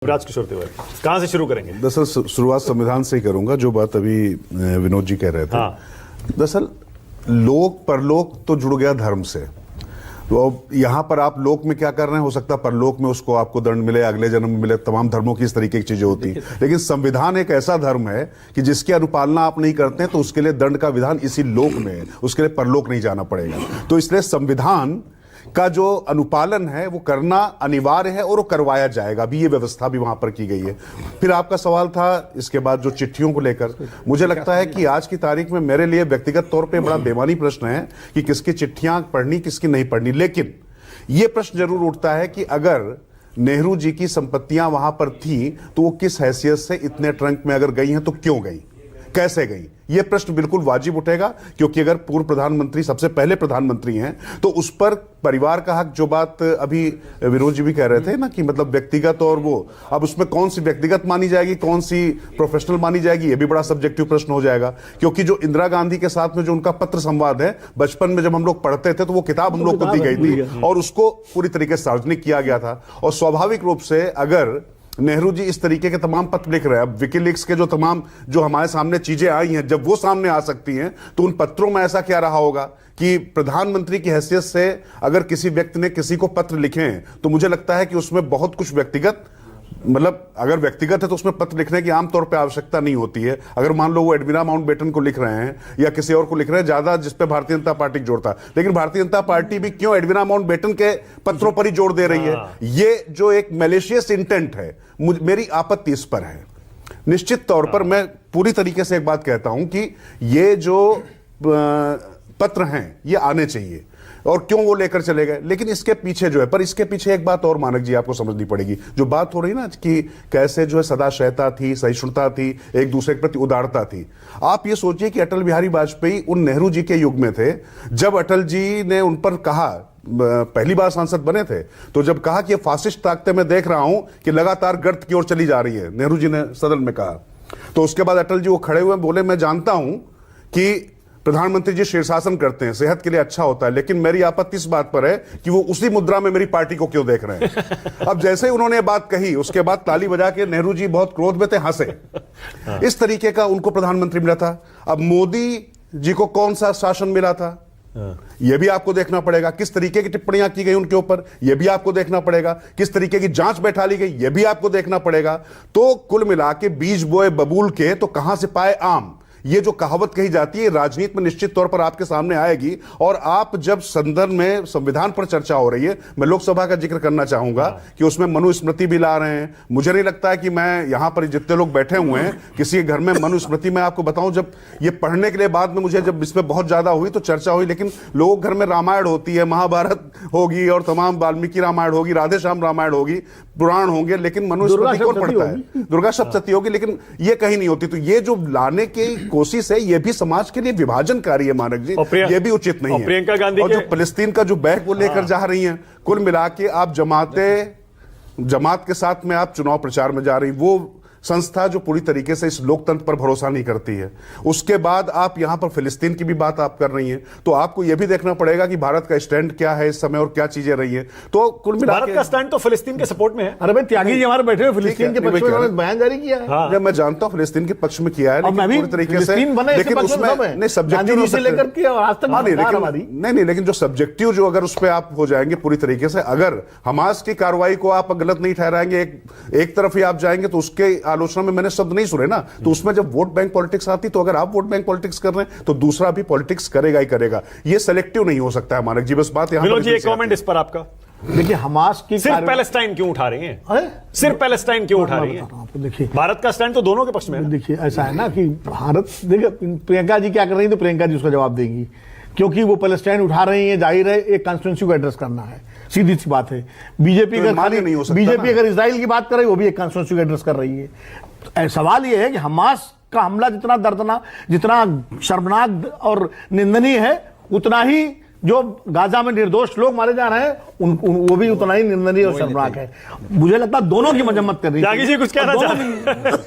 राजकिशोर तिवारी, कहां से शुरू करेंगे? दरअसल शुरुआत संविधान से ही करूंगा, जो बात अभी विनोद जी कह रहे थे। हाँ। दरअसल लोक परलोक तो जुड़ गया धर्म से। तो अब यहाँ पर आप लोक में क्या कर रहे हैं, हो सकता है परलोक में उसको आपको दंड मिले, अगले जन्म में मिले। तमाम धर्मों की इस तरीके की चीजें होती हैं, लेकिन संविधान एक ऐसा धर्म है कि जिसकी अनुपालना आप नहीं करते हैं तो उसके लिए दंड का विधान इसी लोक में है, उसके लिए परलोक नहीं जाना पड़ेगा। तो इसलिए संविधान का जो अनुपालन है वो करना अनिवार्य है और वो करवाया जाएगा। अभी ये व्यवस्था भी वहां पर की गई है। फिर आपका सवाल था इसके बाद जो चिट्ठियों को लेकर, मुझे लगता है कि आज की तारीख में मेरे लिए व्यक्तिगत तौर पे बड़ा बेमानी प्रश्न है कि किसकी चिट्ठियां पढ़नी किसकी नहीं पढ़नी। लेकिन ये प्रश्न जरूर उठता है कि अगर नेहरू जी की संपत्तियां वहां पर थी तो वो किस हैसियत से इतने ट्रंक में अगर गई हैं तो क्यों गई, कैसे गई, यह प्रश्न बिल्कुल वाजिब उठेगा। क्योंकि अगर पूर्व प्रधानमंत्री सबसे पहले प्रधानमंत्री हैं तो उस पर परिवार का हक, जो बात अभी विनोद जी भी कह रहे थे ना कि मतलब व्यक्तिगत और वो, अब उसमें कौन सी व्यक्तिगत मानी जाएगी, कौन सी प्रोफेशनल मानी जाएगी, यह भी बड़ा सब्जेक्टिव प्रश्न हो जाएगा। क्योंकि जो इंदिरा गांधी के साथ में जो उनका पत्र संवाद है, बचपन में जब हम लोग पढ़ते थे तो वो किताब हम लोग को दी गई थी और उसको पूरी तरीके से सार्वजनिक किया गया था। और स्वाभाविक रूप से अगर नेहरू जी इस तरीके के तमाम पत्र लिख रहे हैं, अब विकीलीक्स के जो तमाम जो हमारे सामने चीजें आई हैं, जब वो सामने आ सकती हैं तो उन पत्रों में ऐसा क्या रहा होगा कि प्रधानमंत्री की हैसियत से अगर किसी व्यक्ति ने किसी को पत्र लिखे हैं तो मुझे लगता है कि उसमें बहुत कुछ व्यक्तिगत, मतलब अगर व्यक्तिगत है तो उसमें पत्र लिखने की आमतौर पे आवश्यकता नहीं होती है। अगर मान लो वो एडमिरा माउंटबेटन को लिख रहे हैं या किसी और को लिख रहे हैं, ज्यादा जिस पे भारतीय जनता पार्टी जोड़ता है, लेकिन भारतीय जनता पार्टी भी क्यों एडमिरा माउंटबेटन के पत्रों पर ही जोड़ दे रही है? ये जो एक मैलिशियस इंटेंट है, मेरी आपत्ति इस पर है। निश्चित तौर पर मैं पूरी तरीके से एक बात कहता हूं कि ये जो पत्र हैं ये आने चाहिए और क्यों वो लेकर चले गए। लेकिन इसके पीछे जो है, पर इसके पीछे एक बात और मानक जी आपको समझनी पड़ेगी। जो बात हो रही ना कि कैसे जो है सदाशयता थी, सहिष्णुता थी, एक दूसरे के प्रति उदारता थी। आप ये सोचिए कि अटल बिहारी वाजपेयी उन नेहरू जी के युग में थे जब अटल जी ने उन पर कहा, पहली बार सांसद बने थे तो जब कहा कि ये फासिस्ट ताकतें मैं देख रहा हूं कि लगातार गर्त की ओर चली जा रही है, नेहरू जी ने सदन में कहा, तो उसके बाद अटल जी वो खड़े हुए बोले, मैं जानता हूं कि प्रधानमंत्री जी शीर्षासन करते हैं, सेहत के लिए अच्छा होता है, लेकिन मेरी आपत्ति इस बात पर है कि वो उसी मुद्रा में मेरी पार्टी को क्यों देख रहे हैं। अब जैसे ही उन्होंने बात कही उसके बाद ताली बजा के नेहरू जी बहुत क्रोध में थे, हंसे। इस तरीके का उनको प्रधानमंत्री मिला था। अब मोदी जी को कौन सा शासन मिला था यह भी आपको देखना पड़ेगा। किस तरीके की टिप्पणियां की गई उनके ऊपर यह भी आपको देखना पड़ेगा। किस तरीके की जांच बैठा ली गई यह भी आपको देखना पड़ेगा। तो कुल मिला के बीज बोए बबूल के तो कहां से पाए आम, ये जो कहावत कही जाती है राजनीति में निश्चित तौर पर आपके सामने आएगी। और आप जब संदर्भ में संविधान पर चर्चा हो रही है, मैं लोकसभा का जिक्र करना चाहूंगा कि उसमें मनुस्मृति भी ला रहे हैं। मुझे नहीं लगता है कि मैं यहां पर जितने लोग बैठे हुए हैं किसी घर में मनुस्मृति में आपको बताऊं, जब ये पढ़ने के लिए बाद में मुझे जब इसमें बहुत ज्यादा हुई तो चर्चा हुई, लेकिन लोगों के घर में रामायण होती है, महाभारत होगी और तमाम वाल्मीकि रामायण होगी, राधे श्याम रामायण होगी, पुराण होंगे, लेकिन मनुस्मृति कौन पढ़ता है? दुर्गा सप्तशती होगी, लेकिन ये कहीं नहीं होती। तो ये जो लाने की कोशिश है ये भी समाज के लिए विभाजनकारी है मानक जी, ये भी उचित नहीं है। प्रियंका गांधी और जो फिलिस्तीन का जो बैग वो लेकर जा रही हैं, कुल मिला के आप जमात के साथ में आप चुनाव प्रचार में जा रही, वो संस्था जो पूरी तरीके से इस लोकतंत्र पर भरोसा नहीं करती है। उसके बाद आप यहां पर फिलिस्तीन की भी बात आप कर रही हैं, तो आपको यह भी देखना पड़ेगा कि भारत का स्टैंड क्या है इस समय और क्या चीजें रही हैं। तो कुल मिला भारत का स्टैंड तो फिलिस्तीन के सपोर्ट में है। अरे भाई त्यागी जी हमारे बैठे हुए फिलिस्तीन के पक्ष में बयान जारी किया है। जब मैं जानता हूं फिलिस्तीन के पक्ष में किया है, लेकिन पूरी तरीके से, लेकिन उसमें नहीं सब्जेक्टिव से लेकर के आज तक नहीं, लेकिन जो सब्जेक्टिव जो अगर उस पर आप हो जाएंगे पूरी तरीके से, अगर हमास की कार्रवाई को आप गलत नहीं ठहराएंगे, एक तरफ ही आप जाएंगे, तो उसके आलोचना में मैंने नहीं सुने ना, तो उसमें जब वोट बैंक पॉलिटिक्स आती, तो अगर आप वोट बैंक पॉलिटिक्स कर रहे हैं तो दूसरा भी पॉलिटिक्स करेगा ही करेगा। ये सेलेक्टिव नहीं हो सकता है मानक जी, बस बात यहां पर। एक कमेंट इस पर आपका। देखिए हमास की सिर्फ पैलेस्टाइन क्यों उठा रही हैं? सिर्फ पैलेस्टाइन क्यों उठा रही हैं? देखिए भारत का स्टैंड तो दोनों के पक्ष में है। देखिए ऐसा है ना कि भारत, देखिए प्रियंका जी क्या कर रही है तो प्रियंका जी उसका जवाब देंगी, क्योंकि वो पैलेस्टाइन उठा रही है, जाहिर है एक कॉन्स्टिट्यूएंसी को एड्रेस करना है, सीधी सी बात है। बीजेपी अगर इजराइल की बात कर रही है, वो भी एक कॉन्स्टिट्यूएंसी को एड्रेस कर रही है। तो सवाल यह है कि हमास का हमला जितना दर्दनाक, जितना शर्मनाक और निंदनीय है, उतना ही जो गाजा में निर्दोष लोग मारे जा रहे हैं वो भी उतना ही निंदनीय और शर्मनाक है। मुझे लगता है दोनों की मजम्मत कर रही है। त्यागी जी कुछ कहना चाहते हैं?